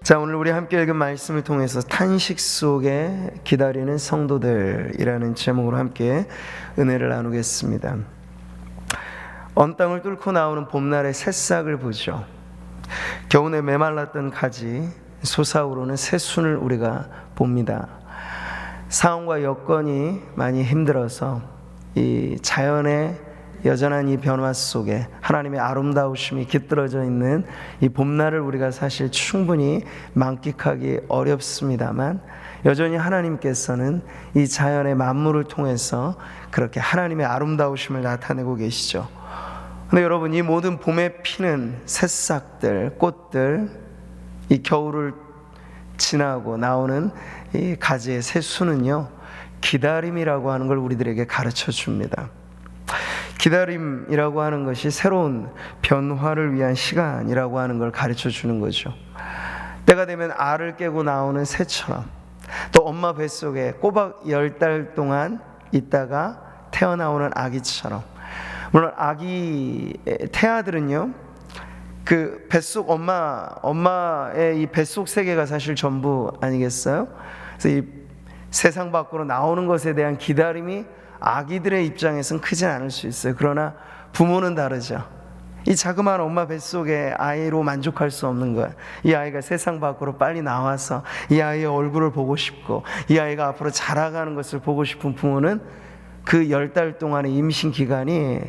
자, 오늘 우리 함께 읽은 말씀을 통해서 탄식 속에 기다리는 성도들이라는 제목으로 함께 은혜를 나누겠습니다. 언 땅을 뚫고 나오는 봄날의 새싹을 보죠. 겨우내 메말랐던 가지 솟아오르는 새순을 우리가 봅니다. 상황과 여건이 많이 힘들어서 이 자연의 여전한 이 변화 속에 하나님의 아름다우심이 깃들어져 있는 이 봄날을 우리가 사실 충분히 만끽하기 어렵습니다만, 여전히 하나님께서는 이 자연의 만물을 통해서 그렇게 하나님의 아름다우심을 나타내고 계시죠. 근데 여러분, 이 모든 봄에 피는 새싹들, 꽃들, 이 겨울을 지나고 나오는 이 가지의 새순은요, 기다림이라고 하는 걸 우리들에게 가르쳐 줍니다. 기다림이라고 하는 것이 새로운 변화를 위한 시간이라고 하는 걸 가르쳐 주는 거죠. 때가 되면 알을 깨고 나오는 새처럼, 또 엄마 뱃속에 꼬박 10달 동안 있다가 태어나오는 아기처럼, 물론 아기 태아들은요, 그 뱃속 엄마의 이 뱃속 세계가 사실 전부 아니겠어요? 그래서 이 세상 밖으로 나오는 것에 대한 기다림이 아기들의 입장에서는 크진 않을 수 있어요. 그러나 부모는 다르죠. 이 자그마한 엄마 뱃속의 아이로 만족할 수 없는 거예요. 이 아이가 세상 밖으로 빨리 나와서 이 아이의 얼굴을 보고 싶고, 이 아이가 앞으로 자라가는 것을 보고 싶은 부모는 그 10달 동안의 임신 기간이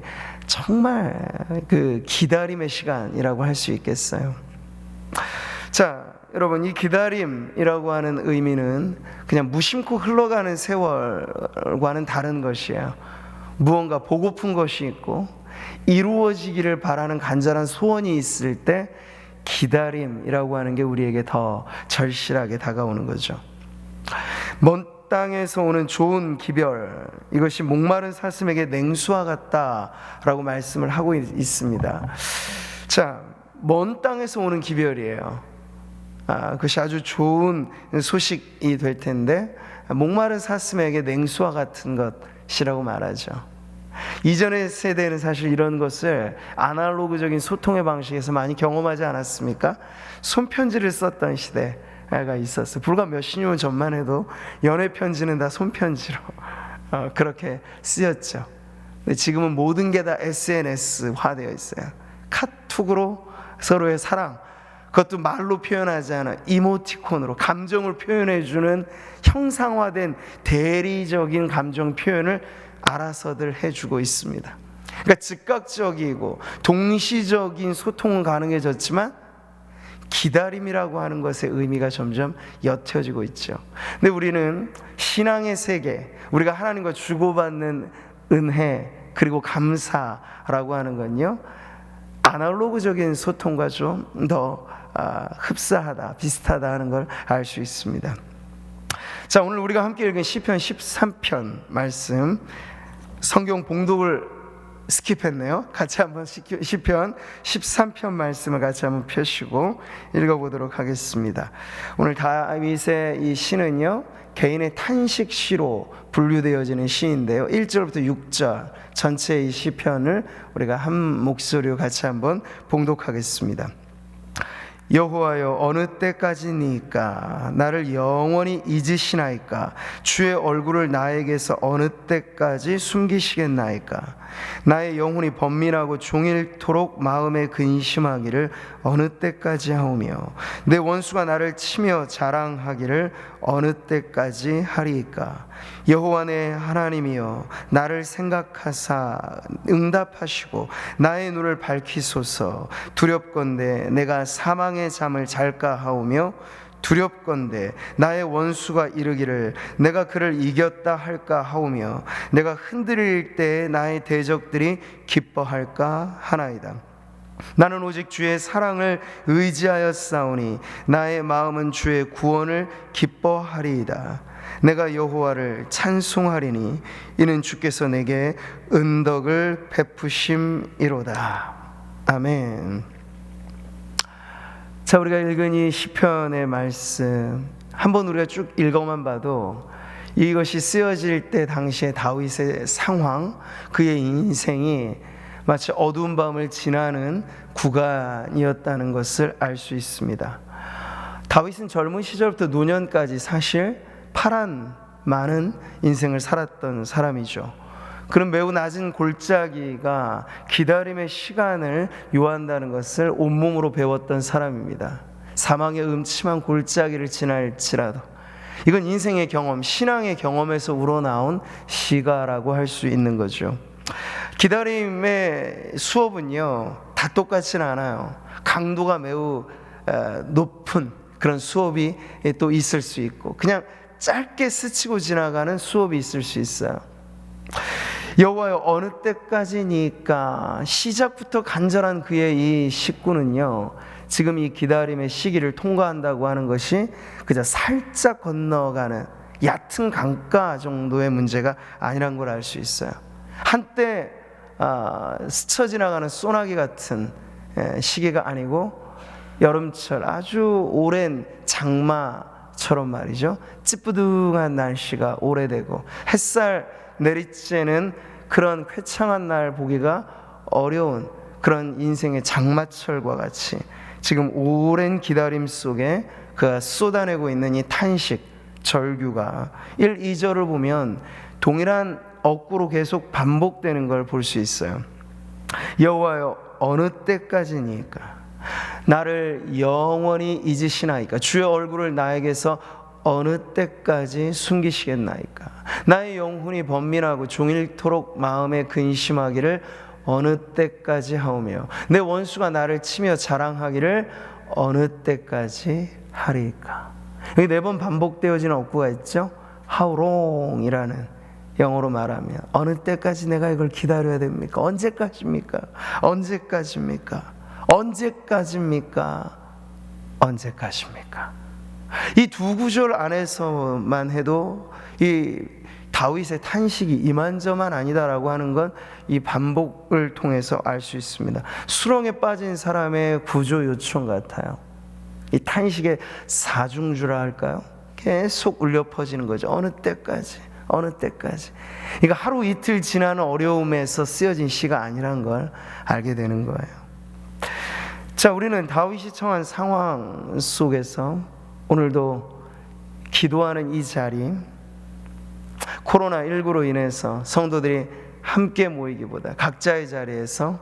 정말 그 기다림의 시간이라고 할 수 있겠어요. 자, 여러분, 이 기다림이라고 하는 의미는 그냥 무심코 흘러가는 세월과는 다른 것이에요. 무언가 보고픈 것이 있고 이루어지기를 바라는 간절한 소원이 있을 때 기다림이라고 하는 게 우리에게 더 절실하게 다가오는 거죠. 먼 땅에서 오는 좋은 기별, 이것이 목마른 사슴에게 냉수와 같다라고 말씀을 하고 있습니다. 자, 먼 땅에서 오는 기별이에요. 그것이 아주 좋은 소식이 될 텐데, 목마른 사슴에게 냉수와 같은 것이라고 말하죠. 이전의 세대는 사실 이런 것을 아날로그적인 소통의 방식에서 많이 경험하지 않았습니까? 손편지를 썼던 시대가 있었어요. 불과 몇십 년 전만 해도 연애 편지는 다 손편지로 그렇게 쓰였죠. 근데 지금은 모든 게 다 SNS화 되어 있어요. 카톡으로 서로의 사랑, 그것도 말로 표현하지 않아 이모티콘으로 감정을 표현해주는 형상화된 대리적인 감정 표현을 알아서들 해주고 있습니다. 그러니까 즉각적이고 동시적인 소통은 가능해졌지만 기다림이라고 하는 것의 의미가 점점 옅어지고 있죠. 근데 우리는 신앙의 세계, 우리가 하나님과 주고받는 은혜 그리고 감사라고 하는 건요, 아날로그적인 소통과 좀 더 흡사하다, 비슷하다 하는 걸 알 수 있습니다. 자, 오늘 우리가 함께 읽은 시편 13편 말씀, 성경 봉독을 스킵했네요. 같이 한번 시편 13편 말씀을 같이 한번 펴시고 읽어보도록 하겠습니다. 오늘 다윗의 이 시는요, 개인의 탄식시로 분류되어지는 시인데요, 1절부터 6절 전체 이 시편을 우리가 한 목소리로 같이 한번 봉독하겠습니다. 여호와여, 어느 때까지니까 나를 영원히 잊으시나이까? 주의 얼굴을 나에게서 어느 때까지 숨기시겠나이까? 나의 영혼이 번민하고 종일토록 마음에 근심하기를 어느 때까지 하오며, 내 원수가 나를 치며 자랑하기를 어느 때까지 하리이까? 여호와 내 하나님이여, 나를 생각하사 응답하시고 나의 눈을 밝히소서. 두렵건대 내가 사망의 잠을 잘까 하오며, 두렵건대 나의 원수가 이르기를 내가 그를 이겼다 할까 하오며, 내가 흔들릴 때에 나의 대적들이 기뻐할까 하나이다. 나는 오직 주의 사랑을 의지하여 싸우니 나의 마음은 주의 구원을 기뻐하리이다. 내가 여호와를 찬송하리니 이는 주께서 내게 은덕을 베푸심이로다. 아멘. 자, 우리가 읽은 이 시편의 말씀 한번 우리가 쭉 읽어만 봐도 이것이 쓰여질 때 당시의 다윗의 상황, 그의 인생이 마치 어두운 밤을 지나는 구간이었다는 것을 알 수 있습니다. 다윗은 젊은 시절부터 노년까지 사실 파란 많은 인생을 살았던 사람이죠. 그런 매우 낮은 골짜기가 기다림의 시간을 요한다는 것을 온몸으로 배웠던 사람입니다. 사망의 음침한 골짜기를 지날지라도, 이건 인생의 경험, 신앙의 경험에서 우러나온 시가라고 할 수 있는 거죠. 기다림의 수업은요, 다 똑같지는 않아요. 강도가 매우 높은 그런 수업이 또 있을 수 있고, 그냥 짧게 스치고 지나가는 수업이 있을 수 있어요. 여호와여, 어느 때까지니까, 시작부터 간절한 그의 이 식구는요, 지금 이 기다림의 시기를 통과한다고 하는 것이 그저 살짝 건너가는 얕은 강가 정도의 문제가 아니란 걸 알 수 있어요. 한때 스쳐 지나가는 소나기 같은 시기가 아니고, 여름철 아주 오랜 장마처럼 말이죠, 찌뿌둥한 날씨가 오래되고 햇살 내리쬐는 그런 쾌창한 날 보기가 어려운 그런 인생의 장마철과 같이 지금 오랜 기다림 속에 그가 쏟아내고 있는 이 탄식, 절규가 1, 2절을 보면 동일한 억구로 계속 반복되는 걸 볼 수 있어요. 여호와여, 어느 때까지니까, 나를 영원히 잊으시나이까, 주의 얼굴을 나에게서 어느 때까지 숨기시겠나이까, 나의 영혼이 번민하고 종일토록 마음에 근심하기를 어느 때까지 하오며, 내 원수가 나를 치며 자랑하기를 어느 때까지 하리까. 여기 4번 반복되어지는 어구가 있죠. How long이라는, 영어로 말하면 어느 때까지 내가 이걸 기다려야 됩니까? 언제까지입니까? 언제까지입니까? 언제까지입니까? 언제까지입니까? 이 두 구절 안에서만 해도 이 다윗의 탄식이 이만저만 아니다라고 하는 건 이 반복을 통해서 알 수 있습니다. 수렁에 빠진 사람의 구조 요청 같아요. 이 탄식의 사중주라 할까요? 계속 울려 퍼지는 거죠. 어느 때까지, 어느 때까지. 그러니까 하루 이틀 지나는 어려움에서 쓰여진 시가 아니란 걸 알게 되는 거예요. 자, 우리는 다윗이 처한 상황 속에서 오늘도 기도하는 이 자리, 코로나19로 인해서 성도들이 함께 모이기보다 각자의 자리에서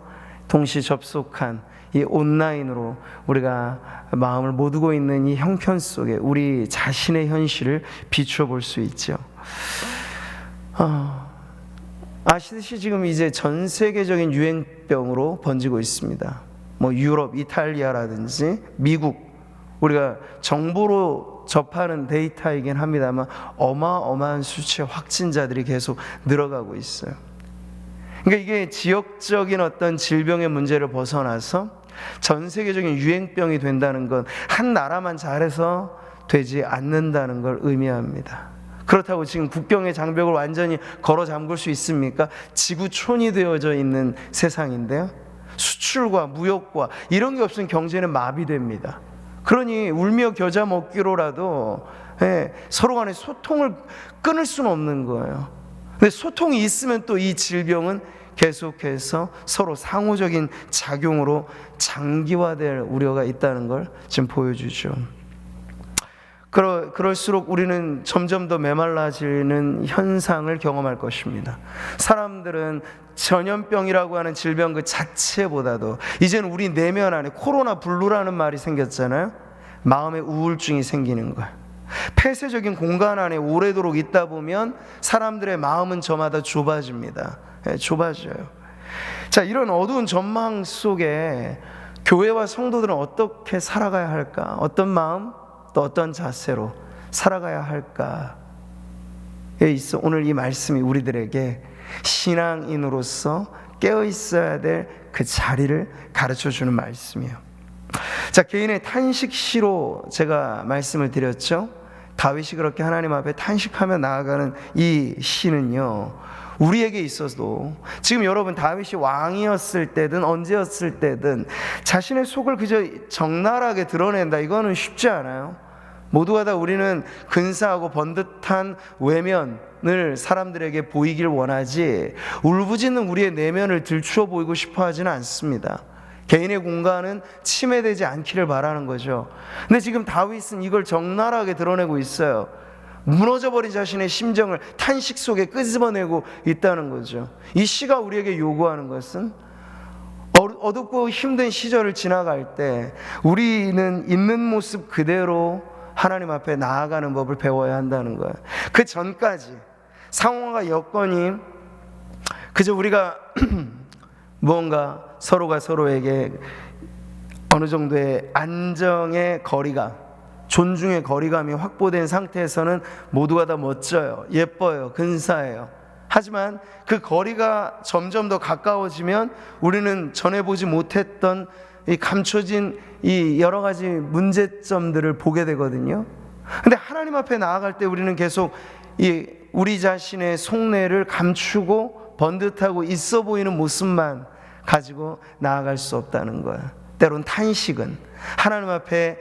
동시 접속한 이 온라인으로 우리가 마음을 모두고 있는 이 형편 속에 우리 자신의 현실을 비추어 볼 수 있죠. 아시듯이 지금 이제 전 세계적인 유행병으로 번지고 있습니다. 뭐 유럽, 이탈리아라든지 미국, 우리가 정보로 접하는 데이터이긴 합니다만 어마어마한 수치의 확진자들이 계속 늘어가고 있어요. 그러니까 이게 지역적인 어떤 질병의 문제를 벗어나서 전 세계적인 유행병이 된다는 건 한 나라만 잘해서 되지 않는다는 걸 의미합니다. 그렇다고 지금 국경의 장벽을 완전히 걸어 잠글 수 있습니까? 지구촌이 되어져 있는 세상인데요, 수출과 무역과 이런 게 없으면 경제는 마비됩니다. 그러니 울며 겨자 먹기로라도 서로 간에 소통을 끊을 수는 없는 거예요. 근데 소통이 있으면 또 이 질병은 계속해서 서로 상호적인 작용으로 장기화될 우려가 있다는 걸 지금 보여주죠. 그럴수록 우리는 점점 더 메말라지는 현상을 경험할 것입니다. 사람들은 전염병이라고 하는 질병 그 자체보다도 이제는 우리 내면 안에 코로나 블루라는 말이 생겼잖아요. 마음의 우울증이 생기는 거예요. 폐쇄적인 공간 안에 오래도록 있다 보면 사람들의 마음은 저마다 좁아집니다. 좁아져요. 자, 이런 어두운 전망 속에 교회와 성도들은 어떻게 살아가야 할까? 어떤 마음, 또 어떤 자세로 살아가야 할까에 있어 오늘 이 말씀이 우리들에게 신앙인으로서 깨어 있어야 될 그 자리를 가르쳐 주는 말씀이에요. 자, 개인의 탄식시로 제가 말씀을 드렸죠. 다윗이 그렇게 하나님 앞에 탄식하며 나아가는 이 시는요, 우리에게 있어서도 지금 여러분 다윗이 왕이었을 때든 언제였을 때든 자신의 속을 그저 적나라하게 드러낸다, 이거는 쉽지 않아요. 모두가 다 우리는 근사하고 번듯한 외면을 사람들에게 보이길 원하지 울부짖는 우리의 내면을 들추어 보이고 싶어 하지는 않습니다. 개인의 공간은 침해되지 않기를 바라는 거죠. 근데 지금 다윗은 이걸 적나라하게 드러내고 있어요. 무너져버린 자신의 심정을 탄식 속에 끄집어내고 있다는 거죠. 이 시가 우리에게 요구하는 것은 어둡고 힘든 시절을 지나갈 때 우리는 있는 모습 그대로 하나님 앞에 나아가는 법을 배워야 한다는 거예요. 그 전까지 상황과 여건이 그저 우리가 무언가 서로가 서로에게 어느 정도의 안정의 거리가, 존중의 거리감이 확보된 상태에서는 모두가 다 멋져요, 예뻐요, 근사해요. 하지만 그 거리가 점점 더 가까워지면 우리는 전에 보지 못했던 이 감춰진 이 여러 가지 문제점들을 보게 되거든요. 근데 하나님 앞에 나아갈 때 우리는 계속 우리 자신의 속내를 감추고 번듯하고 있어 보이는 모습만 가지고 나아갈 수 없다는 거예요. 때론 탄식은 하나님 앞에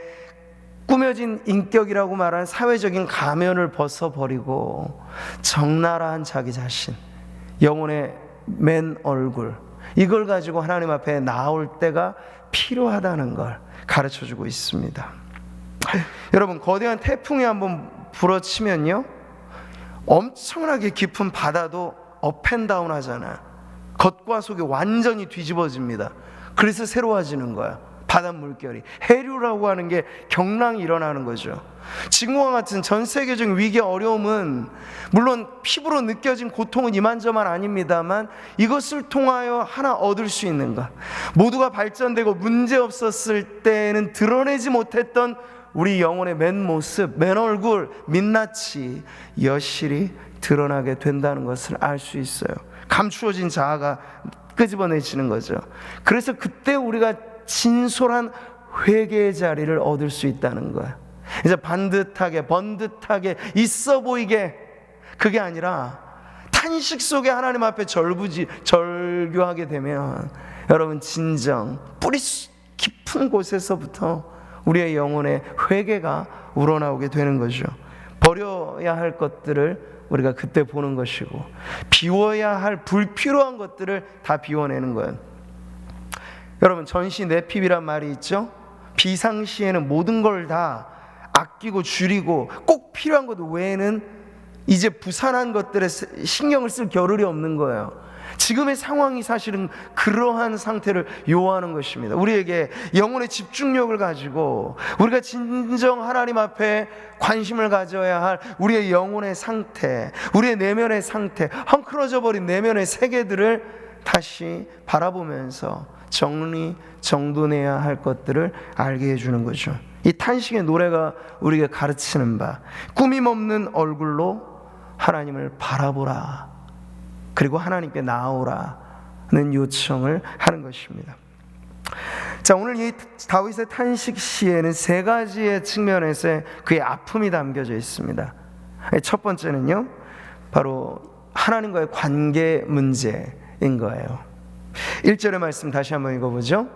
꾸며진 인격이라고 말하는 사회적인 가면을 벗어버리고 적나라한 자기 자신, 영혼의 맨 얼굴, 이걸 가지고 하나님 앞에 나올 때가 필요하다는 걸 가르쳐주고 있습니다. 여러분, 거대한 태풍이 한번 불어치면요, 엄청나게 깊은 바다도 업앤다운 하잖아요. 겉과 속이 완전히 뒤집어집니다. 그래서 새로워지는 거야. 바다 물결이, 해류라고 하는 게 경랑이 일어나는 거죠. 지금과 같은 전 세계적인 위기 어려움은 물론 피부로 느껴진 고통은 이만저만 아닙니다만 이것을 통하여 하나 얻을 수 있는가, 모두가 발전되고 문제 없었을 때는 드러내지 못했던 우리 영혼의 맨 모습, 맨 얼굴, 민낯이 여실히 드러나게 된다는 것을 알 수 있어요. 감추어진 자아가 끄집어내지는 거죠. 그래서 그때 우리가 진솔한 회개의 자리를 얻을 수 있다는 거예요. 이제 반듯하게 번듯하게 있어 보이게, 그게 아니라 탄식 속에 하나님 앞에 절규하게 되면 여러분, 진정 뿌리 깊은 곳에서부터 우리의 영혼의 회개가 우러나오게 되는 거죠. 버려야 할 것들을 우리가 그때 보는 것이고, 비워야 할 불필요한 것들을 다 비워내는 거예요. 여러분, 전시 내핍이란 말이 있죠. 비상시에는 모든 걸 다 아끼고 줄이고 꼭 필요한 것 외에는 이제 부산한 것들에 신경을 쓸 겨를이 없는 거예요. 지금의 상황이 사실은 그러한 상태를 요하는 것입니다. 우리에게 영혼의 집중력을 가지고 우리가 진정 하나님 앞에 관심을 가져야 할 우리의 영혼의 상태, 우리의 내면의 상태, 헝클어져 버린 내면의 세계들을 다시 바라보면서 정돈해야 할 것들을 알게 해주는 거죠. 이 탄식의 노래가 우리에게 가르치는 바, 꾸밈 없는 얼굴로 하나님을 바라보라, 그리고 하나님께 나오라는 요청을 하는 것입니다. 자, 오늘 이 다윗의 탄식 시에는 세 가지의 측면에서 그의 아픔이 담겨져 있습니다. 첫 번째는요, 바로 하나님과의 관계 문제인 거예요. 1절의 말씀 다시 한번 읽어보죠.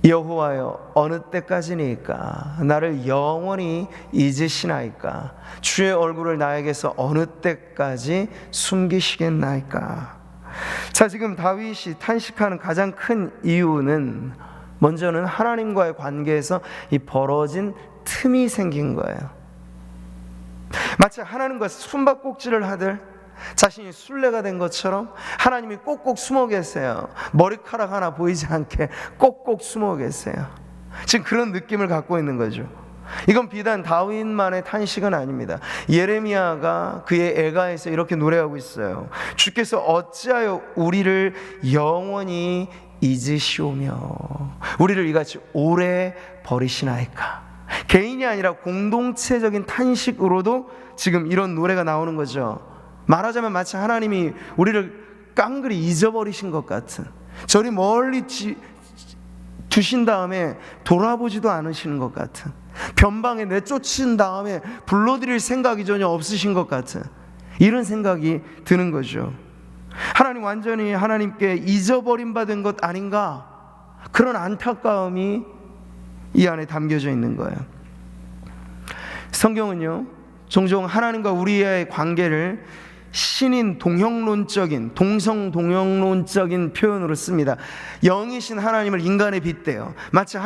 여호와여, 어느 때까지니까 나를 영원히 잊으시나이까? 주의 얼굴을 나에게서 어느 때까지 숨기시겠나이까? 자, 지금 다윗이 탄식하는 가장 큰 이유는 먼저는 하나님과의 관계에서 이 벌어진 틈이 생긴 거예요. 마치 하나님과 숨바꼭질을 하듯 자신이 술래가 된 것처럼 하나님이 꼭꼭 숨어 계세요. 머리카락 하나 보이지 않게 꼭꼭 숨어 계세요. 지금 그런 느낌을 갖고 있는 거죠. 이건 비단 다윗만의 탄식은 아닙니다. 예레미야가 그의 애가에서 이렇게 노래하고 있어요. 주께서 어찌하여 우리를 영원히 잊으시오며 우리를 이같이 오래 버리시나이까? 개인이 아니라 공동체적인 탄식으로도 지금 이런 노래가 나오는 거죠. 말하자면 마치 하나님이 우리를 깡그리 잊어버리신 것 같은, 저리 멀리 두신 다음에 돌아보지도 않으시는 것 같은, 변방에 내쫓은 다음에 불러드릴 생각이 전혀 없으신 것 같은 이런 생각이 드는 거죠. 하나님 완전히 하나님께 잊어버림 받은 것 아닌가, 그런 안타까움이 이 안에 담겨져 있는 거예요. 성경은요, 종종 하나님과 우리의 관계를 신인 동형론적인, 동성 동형론적인 표현으로 씁니다. 영이신 하나님을 인간에 빗대요. 마치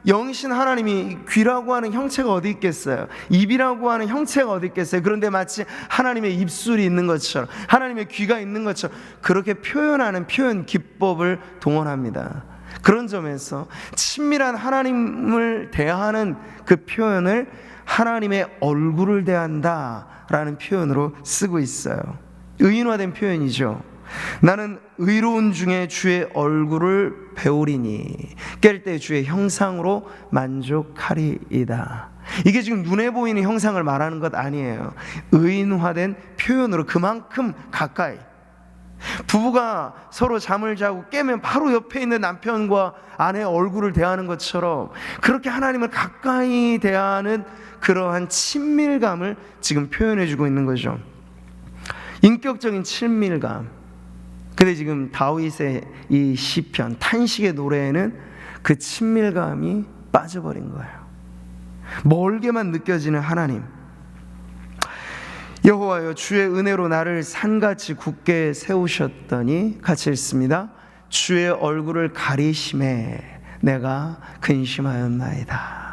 영이신 하나님이 귀라고 하는 형체가 어디 있겠어요? 입이라고 하는 형체가 어디 있겠어요? 그런데 마치 하나님의 입술이 있는 것처럼, 하나님의 귀가 있는 것처럼 그렇게 표현하는 표현 기법을 동원합니다. 그런 점에서 친밀한 하나님을 대하는 그 표현을 하나님의 얼굴을 대한다라는 표현으로 쓰고 있어요. 의인화된 표현이죠. 나는 의로운 중에 주의 얼굴을 배우리니 깰 때 주의 형상으로 만족하리이다. 이게 지금 눈에 보이는 형상을 말하는 것 아니에요. 의인화된 표현으로 그만큼 가까이, 부부가 서로 잠을 자고 깨면 바로 옆에 있는 남편과 아내의 얼굴을 대하는 것처럼 그렇게 하나님을 가까이 대하는 그러한 친밀감을 지금 표현해주고 있는 거죠. 인격적인 친밀감. 근데 지금 다윗의 이 시편, 탄식의 노래에는 그 친밀감이 빠져버린 거예요. 멀게만 느껴지는 하나님. 여호와여, 주의 은혜로 나를 산같이 굳게 세우셨더니, 같이 읽습니다. 주의 얼굴을 가리심에 내가 근심하였나이다.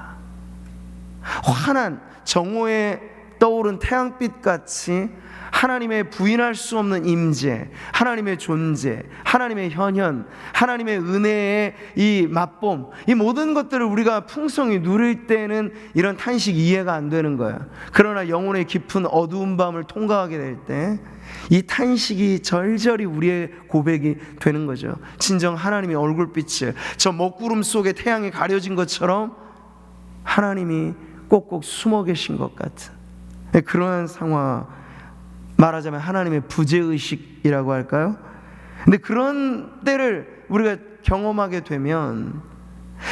환한 정오에 떠오른 태양빛같이 하나님의 부인할 수 없는 임재, 하나님의 존재, 하나님의 현현, 하나님의 은혜의 이 맛봄, 이 모든 것들을 우리가 풍성히 누릴 때는 이런 탄식 이해가 안 되는 거예요. 그러나 영혼의 깊은 어두운 밤을 통과하게 될 때 이 탄식이 절절히 우리의 고백이 되는 거죠. 진정 하나님의 얼굴빛을, 저 먹구름 속에 태양이 가려진 것처럼 하나님이 꼭꼭 숨어 계신 것 같은 그러한 상황, 말하자면 하나님의 부재의식이라고 할까요? 근데 그런 때를 우리가 경험하게 되면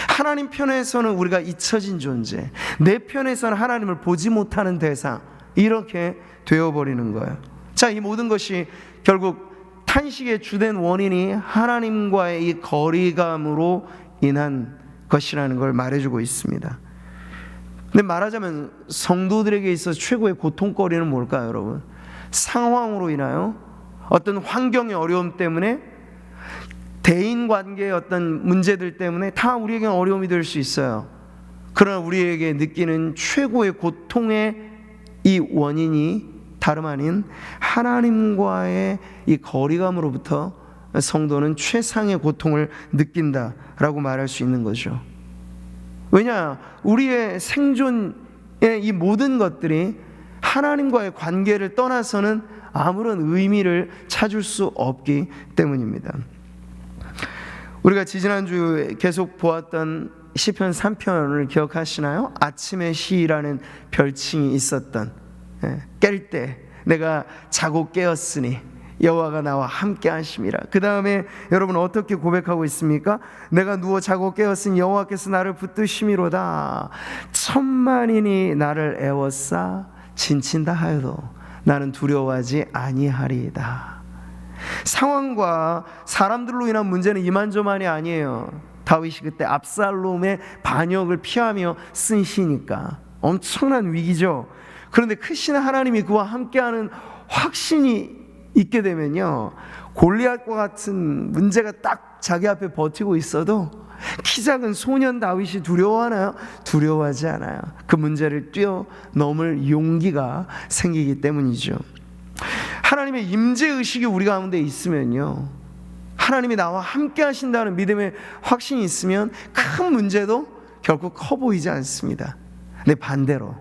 하나님 편에서는 우리가 잊혀진 존재, 내 편에서는 하나님을 보지 못하는 대상, 이렇게 되어버리는 거예요. 자, 이 모든 것이 결국 탄식의 주된 원인이 하나님과의 이 거리감으로 인한 것이라는 걸 말해주고 있습니다. 근데 말하자면 성도들에게 있어서 최고의 고통거리는 뭘까요, 여러분? 상황으로 인하여, 어떤 환경의 어려움 때문에, 대인관계의 어떤 문제들 때문에 다 우리에게 어려움이 될 수 있어요. 그러나 우리에게 느끼는 최고의 고통의 이 원인이 다름 아닌 하나님과의 이 거리감으로부터 성도는 최상의 고통을 느낀다라고 말할 수 있는 거죠. 왜냐? 우리의 생존의 이 모든 것들이 하나님과의 관계를 떠나서는 아무런 의미를 찾을 수 없기 때문입니다. 우리가 지지난주 계속 보았던 시편 3편을 기억하시나요? 아침의 시라는 별칭이 있었던, 깰 때 내가 자고 깨었으니 여호와가 나와 함께 하심이라. 그 다음에 여러분 어떻게 고백하고 있습니까? 내가 누워 자고 깨었으니 여호와께서 나를 붙드심이로다. 천만인이 나를 애워싸 진친다 하여도 나는 두려워하지 아니하리이다. 상황과 사람들로 인한 문제는 이만저만이 아니에요. 다윗이 그때 압살롬의 반역을 피하며 쓴 시니까 엄청난 위기죠. 그런데 크신 하나님이 그와 함께하는 확신이 있게 되면요, 골리앗과 같은 문제가 딱 자기 앞에 버티고 있어도 키 작은 소년 다윗이 두려워하나요? 두려워하지 않아요. 그 문제를 뛰어넘을 용기가 생기기 때문이죠. 하나님의 임재의식이 우리 가운데 있으면요, 하나님이 나와 함께 하신다는 믿음의 확신이 있으면 큰 문제도 결국 커 보이지 않습니다. 근데 반대로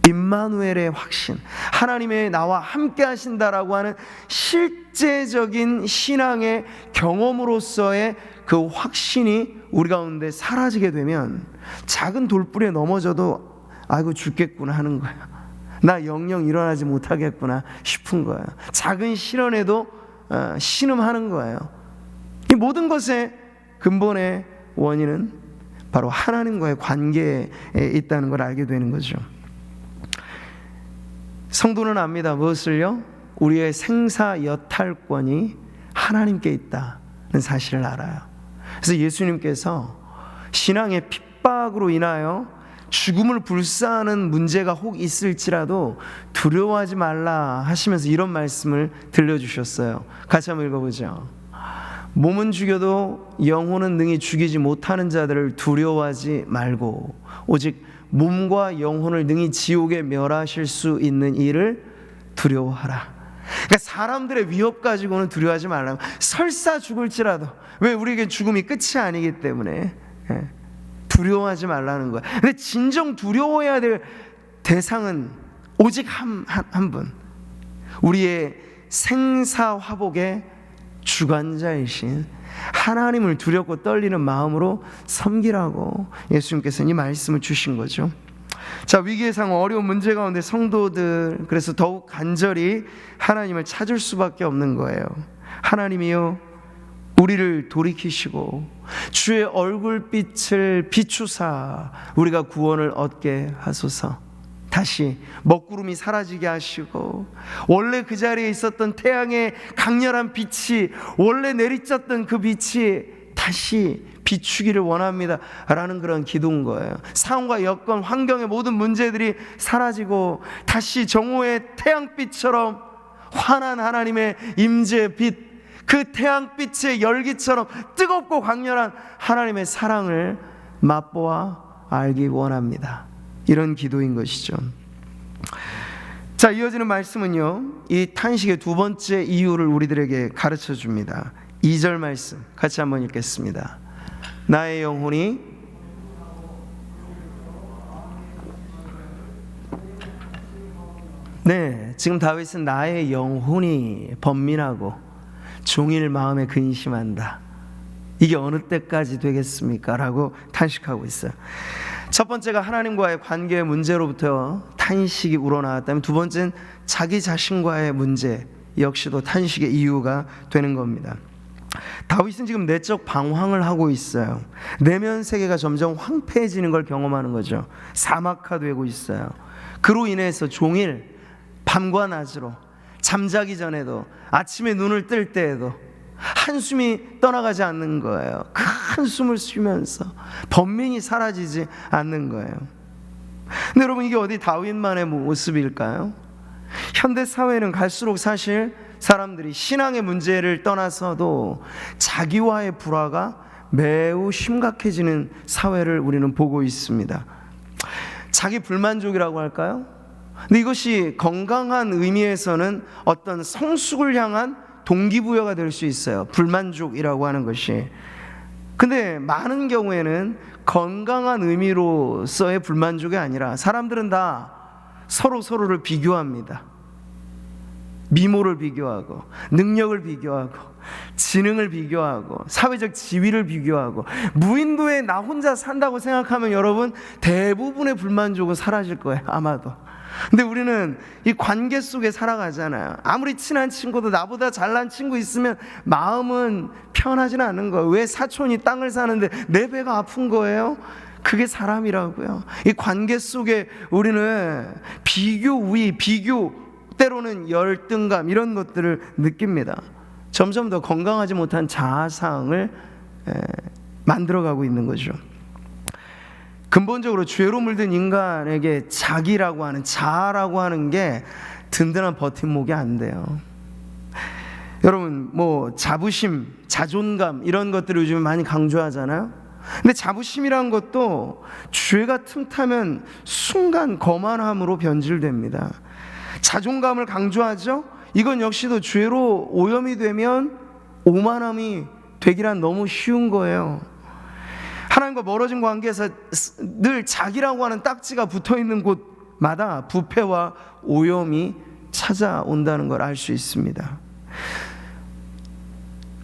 임마누엘의 확신, 하나님의 나와 함께 하신다라고 하는 실제적인 신앙의 경험으로서의 그 확신이 우리 가운데 사라지게 되면 작은 돌불에 넘어져도 아이고 죽겠구나 하는 거야. 나 영영 일어나지 못하겠구나 싶은 거예요. 작은 시련에도 신음하는 거예요. 이 모든 것의 근본의 원인은 바로 하나님과의 관계에 있다는 걸 알게 되는 거죠. 성도는 압니다. 무엇을요? 우리의 생사여탈권이 하나님께 있다는 사실을 알아요. 그래서 예수님께서 신앙의 핍박으로 인하여 죽음을 불사하는 문제가 혹 있을지라도 두려워하지 말라 하시면서 이런 말씀을 들려주셨어요. 같이 한번 읽어보죠. 몸은 죽여도 영혼은 능히 죽이지 못하는 자들을 두려워하지 말고 오직 몸과 영혼을 능히 지옥에 멸하실 수 있는 이를 두려워하라. 그러니까 사람들의 위협 가지고는 두려워하지 말라. 설사 죽을지라도, 왜 우리에게 죽음이 끝이 아니기 때문에 두려워하지 말라는 거야. 근데 진정 두려워해야 될 대상은 오직 한 분, 우리의 생사화복의 주관자이신 하나님을 두렵고 떨리는 마음으로 섬기라고 예수님께서는 이 말씀을 주신 거죠. 자, 위기의 상황, 어려운 문제 가운데 성도들, 그래서 더욱 간절히 하나님을 찾을 수밖에 없는 거예요. 하나님이요, 우리를 돌이키시고 주의 얼굴빛을 비추사 우리가 구원을 얻게 하소서. 다시 먹구름이 사라지게 하시고 원래 그 자리에 있었던 태양의 강렬한 빛이, 원래 내리쬐던 그 빛이 다시 비추기를 원합니다 라는 그런 기도인 거예요. 상황과 여건, 환경의 모든 문제들이 사라지고 다시 정오의 태양빛처럼 환한 하나님의 임재의 빛, 그 태양빛의 열기처럼 뜨겁고 강렬한 하나님의 사랑을 맛보아 알기 원합니다. 이런 기도인 것이죠. 자, 이어지는 말씀은요, 이 탄식의 두 번째 이유를 우리들에게 가르쳐 줍니다. 2절 말씀 같이 한번 읽겠습니다. 나의 영혼이 지금 다윗은 나의 영혼이 번민하고 종일 마음에 근심한다. 이게 어느 때까지 되겠습니까? 라고 탄식하고 있어요. 첫 번째가 하나님과의 관계의 문제로부터 탄식이 우러나왔다면, 두 번째는 자기 자신과의 문제 역시도 탄식의 이유가 되는 겁니다. 다윗은 지금 내적 방황을 하고 있어요. 내면 세계가 점점 황폐해지는 걸 경험하는 거죠. 사막화되고 있어요. 그로 인해서 종일 밤과 낮으로, 잠자기 전에도, 아침에 눈을 뜰 때에도 한숨이 떠나가지 않는 거예요. 큰 숨을 쉬면서 번민이 사라지지 않는 거예요. 근데 여러분, 이게 어디 다윗만의 모습일까요? 현대 사회는 갈수록 사실 사람들이 신앙의 문제를 떠나서도 자기와의 불화가 매우 심각해지는 사회를 우리는 보고 있습니다. 자기 불만족이라고 할까요? 근데 이것이 건강한 의미에서는 어떤 성숙을 향한 동기부여가 될 수 있어요. 불만족이라고 하는 것이. 근데 많은 경우에는 건강한 의미로서의 불만족이 아니라 사람들은 다 서로를 비교합니다. 미모를 비교하고, 능력을 비교하고, 지능을 비교하고, 사회적 지위를 비교하고, 무인도에 나 혼자 산다고 생각하면 여러분 대부분의 불만족은 사라질 거예요, 아마도. 근데 우리는 이 관계 속에 살아가잖아요. 아무리 친한 친구도 나보다 잘난 친구 있으면 마음은 편하지는 않은 거예요. 왜 사촌이 땅을 사는데 내 배가 아픈 거예요? 그게 사람이라고요. 이 관계 속에 우리는 비교 우위, 비교, 때로는 열등감, 이런 것들을 느낍니다. 점점 더 건강하지 못한 자아상을 만들어가고 있는 거죠. 근본적으로 죄로 물든 인간에게 자기라고 하는, 자아라고 하는 게 든든한 버팀목이 안 돼요. 여러분, 뭐 자부심, 자존감, 이런 것들을 요즘 많이 강조하잖아요. 근데 자부심이란 것도 죄가 틈타면 순간 거만함으로 변질됩니다. 자존감을 강조하죠. 이건 역시도 죄로 오염이 되면 오만함이 되기란 너무 쉬운 거예요. 하나님과 멀어진 관계에서 늘 자기라고 하는 딱지가 붙어있는 곳마다 부패와 오염이 찾아온다는 걸 알 수 있습니다.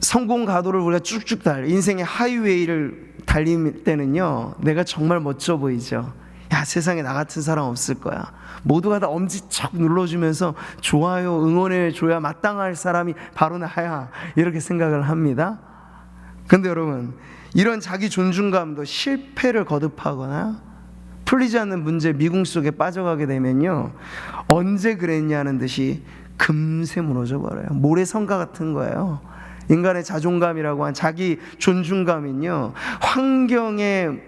성공 가도를 우리가 쭉쭉 인생의 하이웨이를 달릴 때는요, 내가 정말 멋져 보이죠. 야, 세상에 나 같은 사람 없을 거야. 모두가 다 엄지척 눌러주면서 좋아요, 응원해줘야 마땅할 사람이 바로 나야, 이렇게 생각을 합니다. 근데 여러분, 이런 자기 존중감도 실패를 거듭하거나 풀리지 않는 문제 미궁 속에 빠져가게 되면요, 언제 그랬냐는 듯이 금세 무너져 버려요. 모래성가 같은 거예요. 인간의 자존감이라고 한 자기 존중감은요, 환경의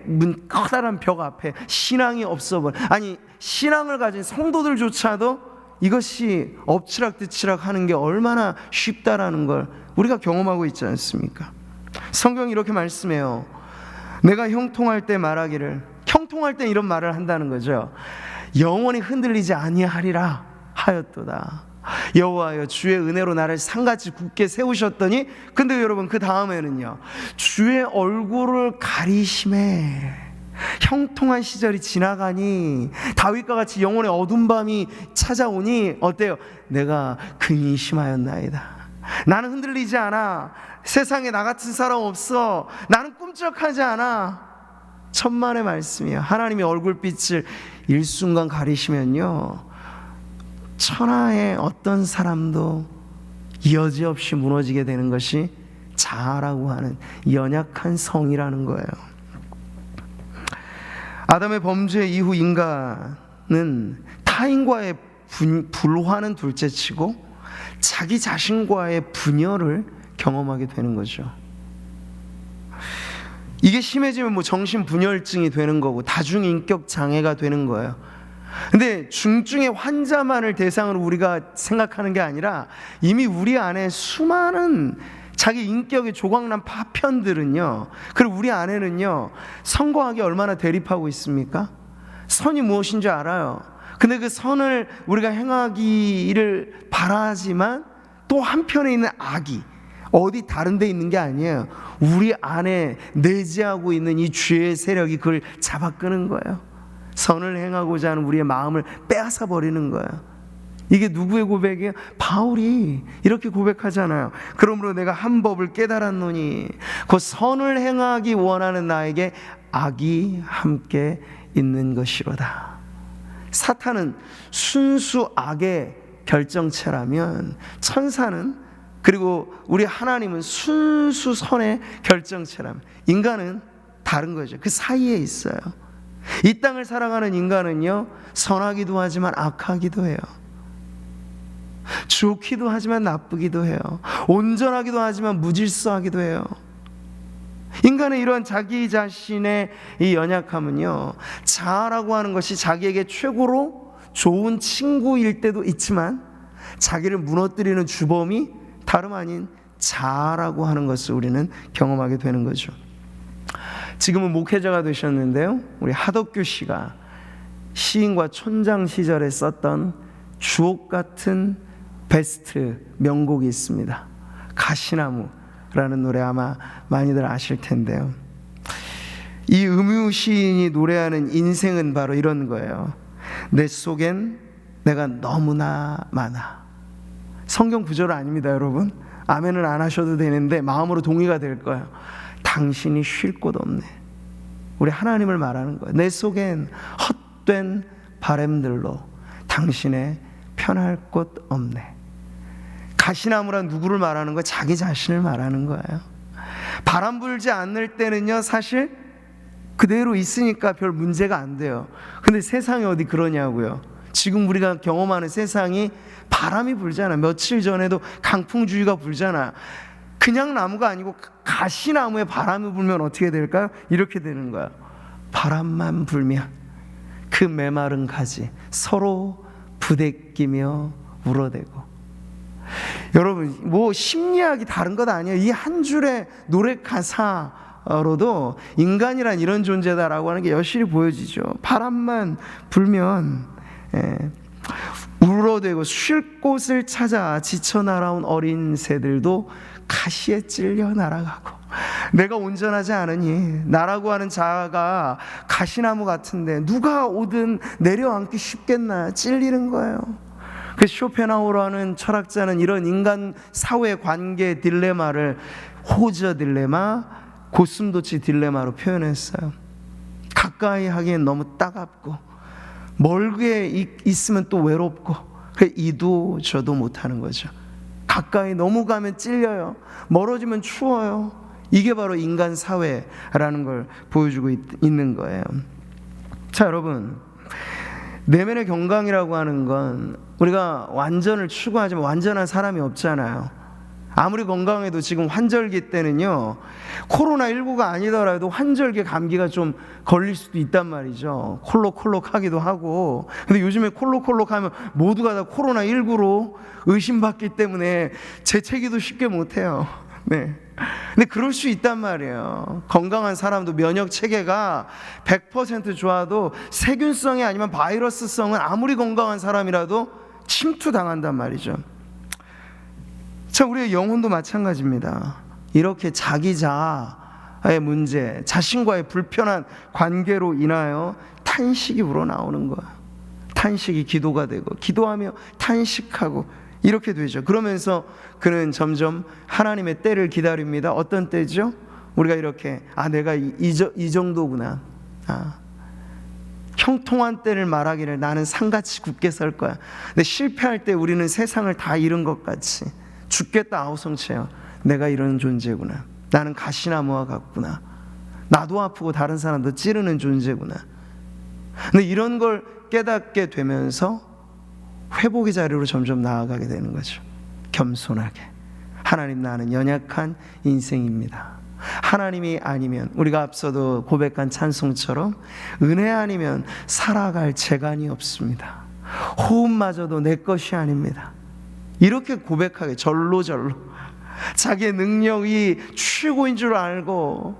커다란 벽 앞에 신앙이 없어버려. 아니, 신앙을 가진 성도들조차도 이것이 엎치락뒤치락 하는 게 얼마나 쉽다라는 걸 우리가 경험하고 있지 않습니까? 성경이 이렇게 말씀해요. 내가 형통할 때 말하기를, 형통할 때 이런 말을 한다는 거죠. 영원히 흔들리지 아니하리라 하였도다. 여호와여, 주의 은혜로 나를 산같이 굳게 세우셨더니, 근데 여러분 그 다음에는요, 주의 얼굴을 가리심에 형통한 시절이 지나가니 다윗과 같이 영혼의 어두운 밤이 찾아오니 어때요? 내가 근심하였나이다. 나는 흔들리지 않아. 세상에 나 같은 사람 없어. 나는 꿈쩍하지 않아. 천만의 말씀이에요. 하나님의 얼굴빛을 일순간 가리시면요, 천하의 어떤 사람도 여지없이 무너지게 되는 것이 자아라고 하는 연약한 성이라는 거예요. 아담의 범죄 이후 인간은 타인과의 불화는 둘째치고 자기 자신과의 분열을 경험하게 되는 거죠. 이게 심해지면 뭐 정신분열증이 되는 거고 다중인격 장애가 되는 거예요. 근데 중증의 환자만을 대상으로 우리가 생각하는 게 아니라 이미 우리 안에 수많은 자기 인격의 조각난 파편들은요, 그리고 우리 안에는요, 선과 악이 얼마나 대립하고 있습니까? 선이 무엇인 줄 알아요. 근데 그 선을 우리가 행하기를 바라지만 또 한편에 있는 악이 어디 다른 데 있는 게 아니에요. 우리 안에 내재하고 있는 이 죄의 세력이 그걸 잡아 끄는 거예요. 선을 행하고자 하는 우리의 마음을 빼앗아 버리는 거예요. 이게 누구의 고백이에요? 바울이 이렇게 고백하잖아요. 그러므로 내가 한 법을 깨달았노니 그 선을 행하기 원하는 나에게 악이 함께 있는 것이로다. 사탄은 순수 악의 결정체라면 천사는, 그리고 우리 하나님은 순수 선의 결정체라면 인간은 다른 거죠. 그 사이에 있어요. 이 땅을 살아가는 인간은요, 선하기도 하지만 악하기도 해요. 좋기도 하지만 나쁘기도 해요. 온전하기도 하지만 무질서하기도 해요. 인간의 이러한 자기 자신의 이 연약함은요, 자아라고 하는 것이 자기에게 최고로 좋은 친구일 때도 있지만 자기를 무너뜨리는 주범이 다름 아닌 자아라고 하는 것을 우리는 경험하게 되는 거죠. 지금은 목회자가 되셨는데요, 우리 하덕규 씨가 시인과 촌장 시절에 썼던 주옥 같은 베스트 명곡이 있습니다. 가시나무라는 노래 아마 많이들 아실 텐데요. 이 음유 시인이 노래하는 인생은 바로 이런 거예요. 내 속엔 내가 너무나 많아. 성경 구절 아닙니다, 여러분. 아멘을 안 하셔도 되는데 마음으로 동의가 될 거예요. 당신이 쉴 곳 없네. 우리 하나님을 말하는 거예요. 내 속엔 헛된 바램들로 당신의 편할 곳 없네. 가시나무란 누구를 말하는 거예요? 자기 자신을 말하는 거예요. 바람 불지 않을 때는요, 사실 그대로 있으니까 별 문제가 안 돼요. 근데 세상이 어디 그러냐고요. 지금 우리가 경험하는 세상이 바람이 불잖아. 며칠 전에도 강풍주의가 불잖아. 그냥 나무가 아니고 가시나무에 바람이 불면 어떻게 될까요? 이렇게 되는 거야. 바람만 불면 그 메마른 가지 서로 부대끼며 울어대고. 여러분, 뭐 심리학이 다른 것 아니에요. 이 한 줄의 노래 가사로도 인간이란 이런 존재다라고 하는 게 여실히 보여지죠. 바람만 불면 울어대고 쉴 곳을 찾아 지쳐 날아온 어린 새들도 가시에 찔려 날아가고, 내가 온전하지 않으니 나라고 하는 자아가 가시나무 같은데 누가 오든 내려앉기 쉽겠나, 찔리는 거예요. 그 쇼펜하우어라는 철학자는 이런 인간 사회 관계 딜레마를 호저 딜레마, 고슴도치 딜레마로 표현했어요. 가까이 하기엔 너무 따갑고 멀게 있으면 또 외롭고, 이도 저도 못하는 거죠. 가까이 너무 가면 찔려요. 멀어지면 추워요. 이게 바로 인간 사회라는 걸 보여주고 있는 거예요. 자, 여러분, 내면의 건강이라고 하는 건 우리가 완전을 추구하지만 완전한 사람이 없잖아요. 아무리 건강해도 지금 환절기 때는요, 코로나19가 아니더라도 환절기 감기가 좀 걸릴 수도 있단 말이죠. 콜록콜록하기도 하고. 근데 요즘에 콜록콜록하면 모두가 다 코로나19로 의심받기 때문에 재채기도 쉽게 못해요. 네. 근데 그럴 수 있단 말이에요. 건강한 사람도 면역 체계가 100% 좋아도 세균성이 아니면 바이러스성은 아무리 건강한 사람이라도 침투당한단 말이죠. 자, 우리의 영혼도 마찬가지입니다. 이렇게 자기 자아의 문제, 자신과의 불편한 관계로 인하여 탄식이 우러나오는 거야. 탄식이 기도가 되고, 기도하며 탄식하고 이렇게 되죠. 그러면서 그는 점점 하나님의 때를 기다립니다. 어떤 때죠? 우리가 이렇게 내가 이 정도구나. 형통한 때를 말하기를 나는 상같이 굳게 설 거야. 근데 실패할 때 우리는 세상을 다 잃은 것 같이 죽겠다 아우성체요. 내가 이런 존재구나. 나는 가시나무와 같구나. 나도 아프고 다른 사람도 찌르는 존재구나. 근데 이런 걸 깨닫게 되면서 회복의 자리로 점점 나아가게 되는 거죠. 겸손하게. 하나님, 나는 연약한 인생입니다. 하나님이 아니면, 우리가 앞서도 고백한 찬송처럼 은혜 아니면 살아갈 재간이 없습니다. 호흡마저도 내 것이 아닙니다. 이렇게 고백하게 절로 자기의 능력이 최고인 줄 알고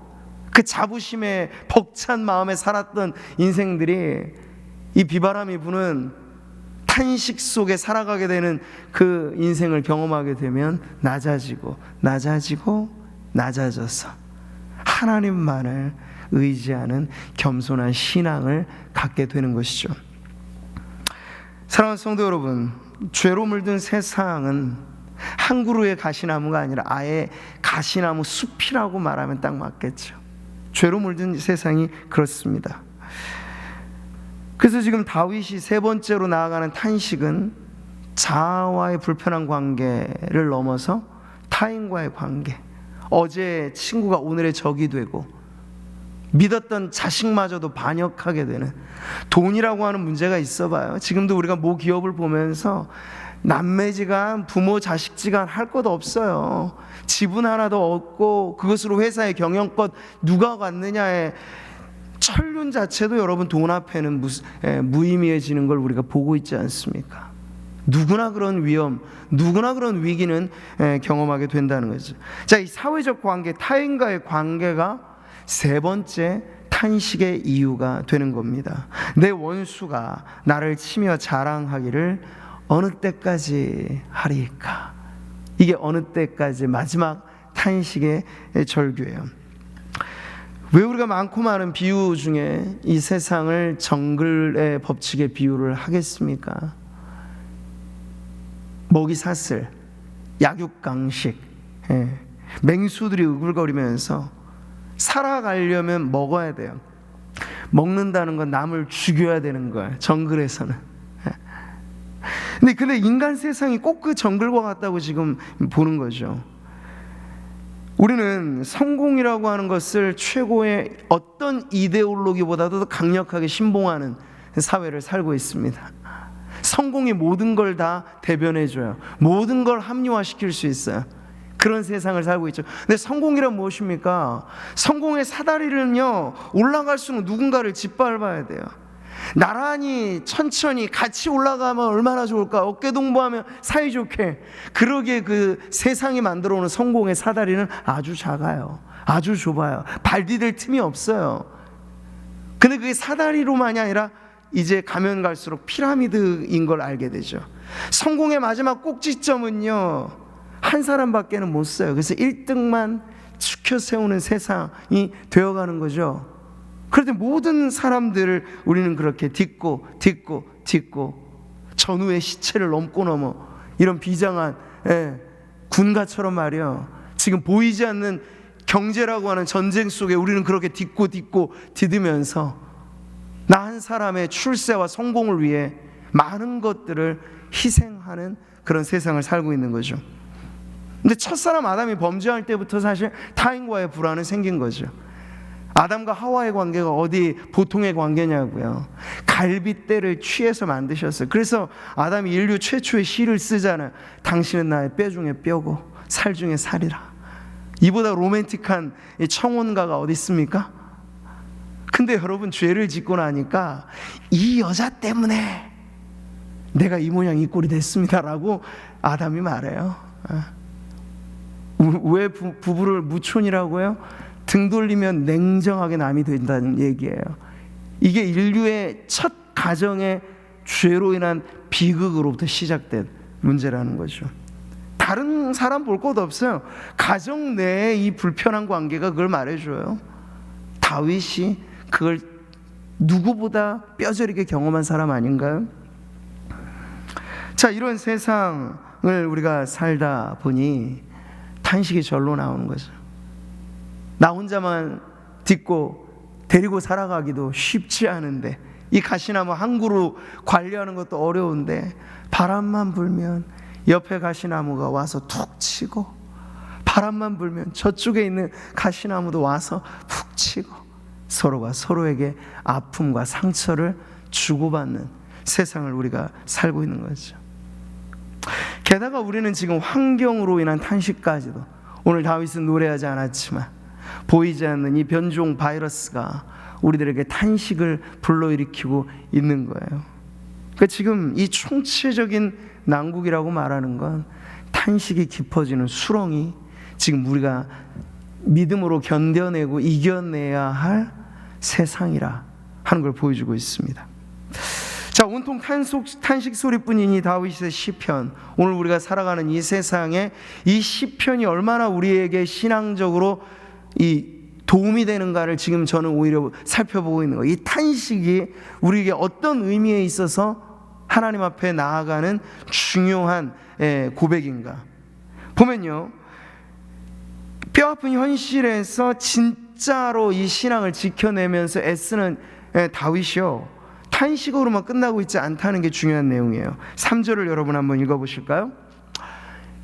그 자부심에 벅찬 마음에 살았던 인생들이 이 비바람이 부는 탄식 속에 살아가게 되는 그 인생을 경험하게 되면 낮아져서 하나님만을 의지하는 겸손한 신앙을 갖게 되는 것이죠. 사랑하는 성도 여러분, 죄로 물든 세상은 한 그루의 가시나무가 아니라 아예 가시나무 숲이라고 말하면 딱 맞겠죠. 죄로 물든 세상이 그렇습니다. 그래서 지금 다윗이 세 번째로 나아가는 탄식은 자아와의 불편한 관계를 넘어서 타인과의 관계, 어제의 친구가 오늘의 적이 되고 믿었던 자식마저도 반역하게 되는, 돈이라고 하는 문제가 있어 봐요. 지금도 우리가 모 기업을 보면서 남매지간, 부모 자식지간 할 것 없어요. 지분 하나도 없고 그것으로 회사의 경영권 누가 갖느냐에 천륜 자체도 여러분 돈 앞에는 무의미해지는 걸 우리가 보고 있지 않습니까? 누구나 그런 위험, 누구나 그런 위기는 경험하게 된다는 거죠. 자, 이 사회적 관계, 타인과의 관계가 세 번째 탄식의 이유가 되는 겁니다. 내 원수가 나를 치며 자랑하기를 어느 때까지 하리까? 이게 어느 때까지 마지막 탄식의 절규예요. 왜 우리가 많고 많은 비유 중에 이 세상을 정글의 법칙에 비유를 하겠습니까? 먹이 사슬, 약육강식, 맹수들이 으글거리면서 살아가려면 먹어야 돼요. 먹는다는 건 남을 죽여야 되는 거예요, 정글에서는. 근데 인간 세상이 꼭 그 정글과 같다고 지금 보는 거죠. 우리는 성공이라고 하는 것을 최고의 어떤 이데올로기보다도 더 강력하게 신봉하는 사회를 살고 있습니다. 성공이 모든 걸 다 대변해줘요. 모든 걸 합리화시킬 수 있어요. 그런 세상을 살고 있죠. 근데 성공이란 무엇입니까? 성공의 사다리는요, 올라갈수록 누군가를 짓밟아야 돼요. 나란히 천천히 같이 올라가면 얼마나 좋을까? 어깨동무하면 사이좋게. 그러기에 그 세상이 만들어 오는 성공의 사다리는 아주 작아요. 아주 좁아요. 발 디딜 틈이 없어요. 근데 그게 사다리로만이 아니라 이제 가면 갈수록 피라미드인 걸 알게 되죠. 성공의 마지막 꼭지점은요, 한 사람밖에는 못 써요. 그래서 1등만 추켜 세우는 세상이 되어가는 거죠. 그런데 모든 사람들을 우리는 그렇게 딛고 전후의 시체를 넘어 이런 비장한 군가처럼 말이요, 지금 보이지 않는 경제라고 하는 전쟁 속에 우리는 그렇게 딛고 디디면서 나 한 사람의 출세와 성공을 위해 많은 것들을 희생하는 그런 세상을 살고 있는 거죠. 근데 첫사람 아담이 범죄할 때부터 사실 타인과의 불화는 생긴 거죠. 아담과 하와의 관계가 어디 보통의 관계냐고요. 갈빗대를 취해서 만드셨어요. 그래서 아담이 인류 최초의 시를 쓰잖아요. 당신은 나의 뼈 중에 뼈고 살 중에 살이라. 이보다 로맨틱한 청혼가가 어디 있습니까? 근데 여러분, 죄를 짓고 나니까 이 여자 때문에 내가 이 모양 이 꼴이 됐습니다라고 아담이 말해요. 왜 부부를 무촌이라고 해요? 등 돌리면 냉정하게 남이 된다는 얘기예요. 이게 인류의 첫 가정의 죄로 인한 비극으로부터 시작된 문제라는 거죠. 다른 사람 볼 것 없어요. 가정 내에 이 불편한 관계가 그걸 말해줘요. 다윗이 그걸 누구보다 뼈저리게 경험한 사람 아닌가요? 자, 이런 세상을 우리가 살다 보니 탄식이 절로 나오는 거죠. 나 혼자만 딛고 데리고 살아가기도 쉽지 않은데, 이 가시나무 한 그루 관리하는 것도 어려운데, 바람만 불면 옆에 가시나무가 와서 툭 치고, 바람만 불면 저쪽에 있는 가시나무도 와서 푹 치고, 서로가 서로에게 아픔과 상처를 주고받는 세상을 우리가 살고 있는 거죠. 게다가 우리는 지금 환경으로 인한 탄식까지도, 오늘 다윗은 노래하지 않았지만 보이지 않는 이 변종 바이러스가 우리들에게 탄식을 불러일으키고 있는 거예요. 그러니까 지금 이 총체적인 난국이라고 말하는 건 탄식이 깊어지는 수렁이 지금 우리가 믿음으로 견뎌내고 이겨내야 할 세상이라 하는 걸 보여주고 있습니다. 자, 온통 탄식 소리뿐이니 다윗의 시편, 오늘 우리가 살아가는 이 세상에 이 시편이 얼마나 우리에게 신앙적으로 이 도움이 되는가를 지금 저는 오히려 살펴보고 있는 거예요. 이 탄식이 우리에게 어떤 의미에 있어서 하나님 앞에 나아가는 중요한 고백인가. 보면요, 뼈아픈 현실에서 진짜로 이 신앙을 지켜내면서 애쓰는 다윗이요, 탄식으로만 끝나고 있지 않다는 게 중요한 내용이에요. 3절을 여러분 한번 읽어보실까요?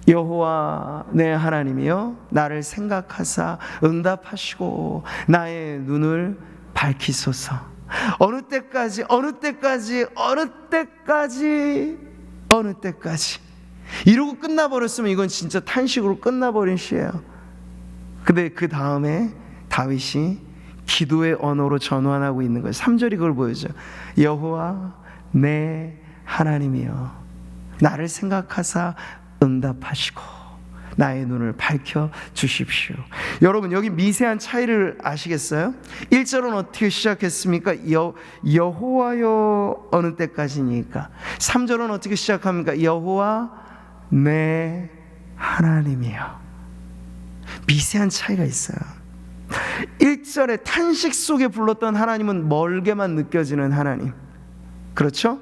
여호와 내 하나님이여, 나를 생각하사 응답하시고 나의 눈을 밝히소서. 어느 때까지 이러고 끝나버렸으면 이건 진짜 탄식으로 끝나버린 시예요. 근데 그 다음에 다윗이 기도의 언어로 전환하고 있는 거예요. 3절이 그걸 보여줘. 여호와 내 하나님이여, 나를 생각하사 응답하시고 나의 눈을 밝혀 주십시오. 여러분, 여기 미세한 차이를 아시겠어요? 1절은 어떻게 시작했습니까? 여호와여 어느 때까지니까. 3절은 어떻게 시작합니까? 여호와 내 하나님이여. 미세한 차이가 있어요. 1절에 탄식 속에 불렀던 하나님은 멀게만 느껴지는 하나님, 그렇죠?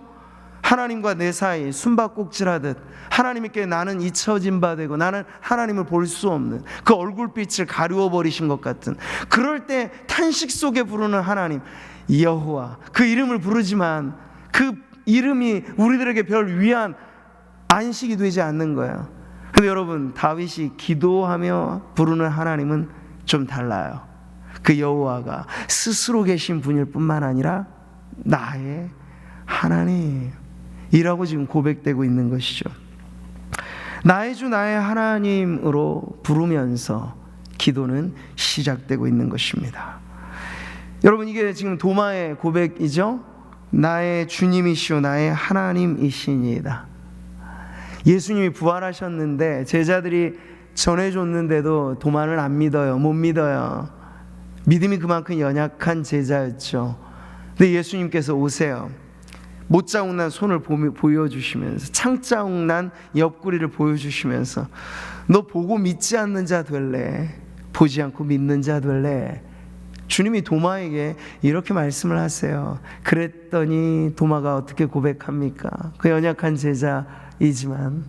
하나님과 내 사이 숨바꼭질하듯 하나님께 나는 잊혀진 바 되고 나는 하나님을 볼 수 없는 그 얼굴빛을 가리워 버리신 것 같은, 그럴 때 탄식 속에 부르는 하나님 여호와, 그 이름을 부르지만 그 이름이 우리들에게 별 위안, 안식이 되지 않는 거예요. 근데 여러분, 다윗이 기도하며 부르는 하나님은 좀 달라요. 그 여호와가 스스로 계신 분일 뿐만 아니라 나의 하나님이라고 지금 고백되고 있는 것이죠. 나의 주 나의 하나님으로 부르면서 기도는 시작되고 있는 것입니다. 여러분, 이게 지금 도마의 고백이죠. 나의 주님이시오 나의 하나님이시니이다. 예수님이 부활하셨는데 제자들이 전해줬는데도 도마는 안 믿어요. 못 믿어요. 믿음이 그만큼 연약한 제자였죠. 근데 예수님께서 오세요. 못자국 난 손을 보여주시면서, 창자국 난 옆구리를 보여주시면서, 너 보고 믿지 않는 자 될래? 보지 않고 믿는 자 될래? 주님이 도마에게 이렇게 말씀을 하세요. 그랬더니 도마가 어떻게 고백합니까? 그 연약한 제자이지만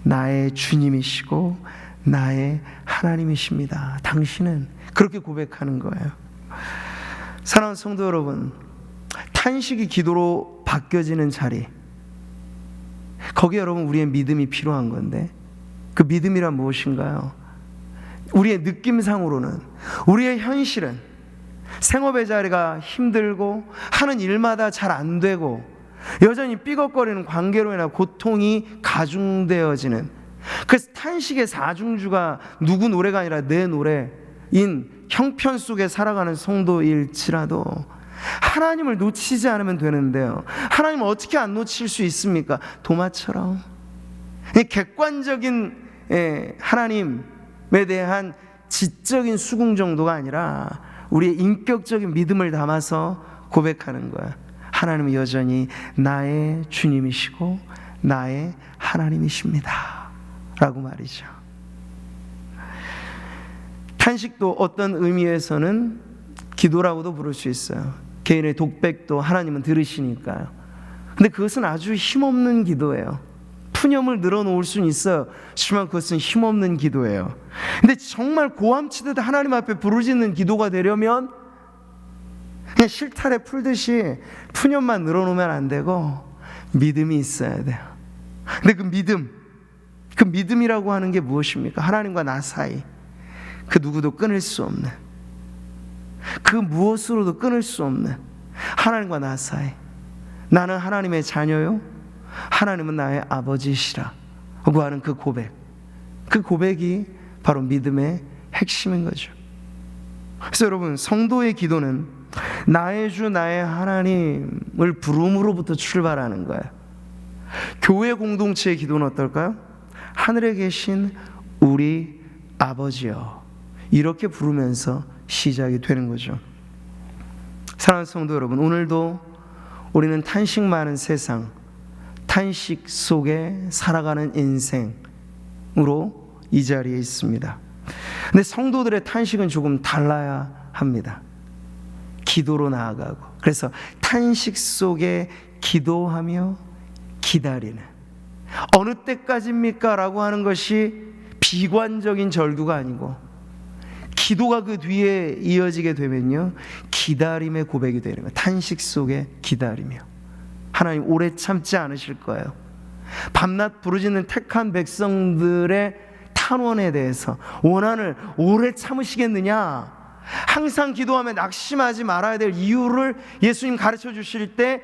나의 주님이시고 나의 하나님이십니다. 당신은, 그렇게 고백하는 거예요. 사랑하는 성도 여러분, 탄식이 기도로 바뀌어지는 자리, 거기에 여러분 우리의 믿음이 필요한 건데, 그 믿음이란 무엇인가요? 우리의 느낌상으로는, 우리의 현실은 생업의 자리가 힘들고 하는 일마다 잘 안 되고 여전히 삐걱거리는 관계로 인한 고통이 가중되어지는, 그래서 탄식의 사중주가 누구 노래가 아니라 내 노래인 형편 속에 살아가는 성도일지라도 하나님을 놓치지 않으면 되는데요, 하나님을 어떻게 안 놓칠 수 있습니까? 도마처럼 객관적인 하나님에 대한 지적인 수긍 정도가 아니라 우리의 인격적인 믿음을 담아서 고백하는 거야. 하나님은 여전히 나의 주님이시고 나의 하나님이십니다 라고 말이죠. 탄식도 어떤 의미에서는 기도라고도 부를 수 있어요. 개인의 독백도 하나님은 들으시니까요. 근데 그것은 아주 힘없는 기도예요. 푸념을 늘어놓을 수는 있어요. 하지만 그것은 힘없는 기도예요. 근데 정말 고함치듯 하나님 앞에 부르짖는 기도가 되려면 그냥 실타래 풀듯이 푸념만 늘어놓으면 안 되고 믿음이 있어야 돼요. 근데 그 믿음이라고 하는 게 무엇입니까? 하나님과 나 사이, 그 누구도 끊을 수 없는, 그 무엇으로도 끊을 수 없는 하나님과 나 사이, 나는 하나님의 자녀요, 하나님은 나의 아버지시라 고 하는 그 고백, 그 고백이 바로 믿음의 핵심인 거죠. 그래서 여러분, 성도의 기도는 나의 주 나의 하나님을 부름으로부터 출발하는 거예요. 교회 공동체의 기도는 어떨까요? 하늘에 계신 우리 아버지여, 이렇게 부르면서 시작이 되는 거죠. 사랑하는 성도 여러분, 오늘도 우리는 탄식 많은 세상, 탄식 속에 살아가는 인생으로 이 자리에 있습니다. 근데 성도들의 탄식은 조금 달라야 합니다. 기도로 나아가고, 그래서 탄식 속에 기도하며 기다리는, 어느 때까지입니까? 라고 하는 것이 비관적인 절규가 아니고, 기도가 그 뒤에 이어지게 되면요, 기다림의 고백이 되는 거예요. 탄식 속에 기다리며. 하나님 오래 참지 않으실 거예요. 밤낮 부르짖는 택한 백성들의 탄원에 대해서, 원한을 오래 참으시겠느냐? 항상 기도하며 낙심하지 말아야 될 이유를 예수님 가르쳐 주실 때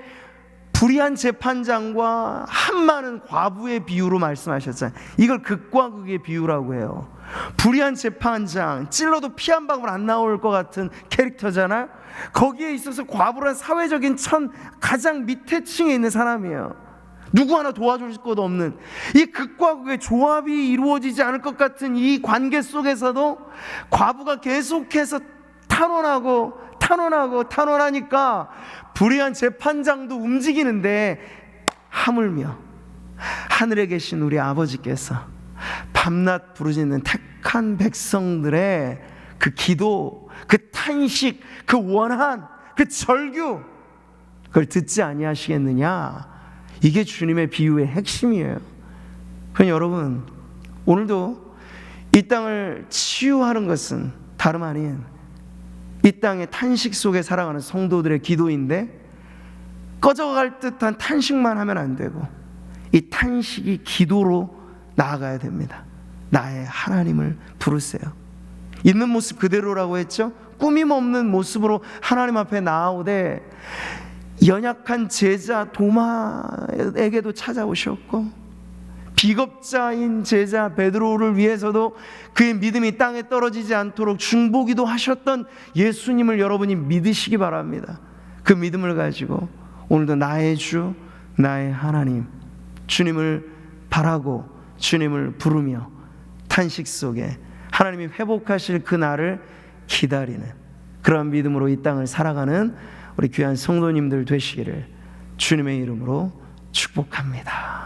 불의한 재판장과 한 많은 과부의 비유로 말씀하셨잖아요. 이걸 극과 극의 비유라고 해요. 불의한 재판장, 찔러도 피 한 방울 안 나올 것 같은 캐릭터잖아요. 거기에 있어서 과부란 사회적인 가장 밑에 층에 있는 사람이에요. 누구 하나 도와줄 것도 없는 이 극과 극의 조합이 이루어지지 않을 것 같은 이 관계 속에서도 과부가 계속해서 탄원하니까 불의한 재판장도 움직이는데, 하물며 하늘에 계신 우리 아버지께서 밤낮 부르짖는 택한 백성들의 그 기도, 그 탄식, 그 원한, 그 절규, 그걸 듣지 아니하시겠느냐? 이게 주님의 비유의 핵심이에요. 그럼 여러분, 오늘도 이 땅을 치유하는 것은 다름 아닌 이 땅의 탄식 속에 살아가는 성도들의 기도인데, 꺼져갈 듯한 탄식만 하면 안 되고 이 탄식이 기도로 나아가야 됩니다. 나의 하나님을 부르세요. 있는 모습 그대로라고 했죠. 꾸밈 없는 모습으로 하나님 앞에 나아오되 연약한 제자 도마에게도 찾아오셨고, 비겁자인 제자 베드로를 위해서도 그의 믿음이 땅에 떨어지지 않도록 중보기도 하셨던 예수님을 여러분이 믿으시기 바랍니다. 그 믿음을 가지고 오늘도 나의 주 나의 하나님, 주님을 바라고 주님을 부르며 탄식 속에 하나님이 회복하실 그 날을 기다리는 그러한 믿음으로 이 땅을 살아가는 우리 귀한 성도님들 되시기를 주님의 이름으로 축복합니다.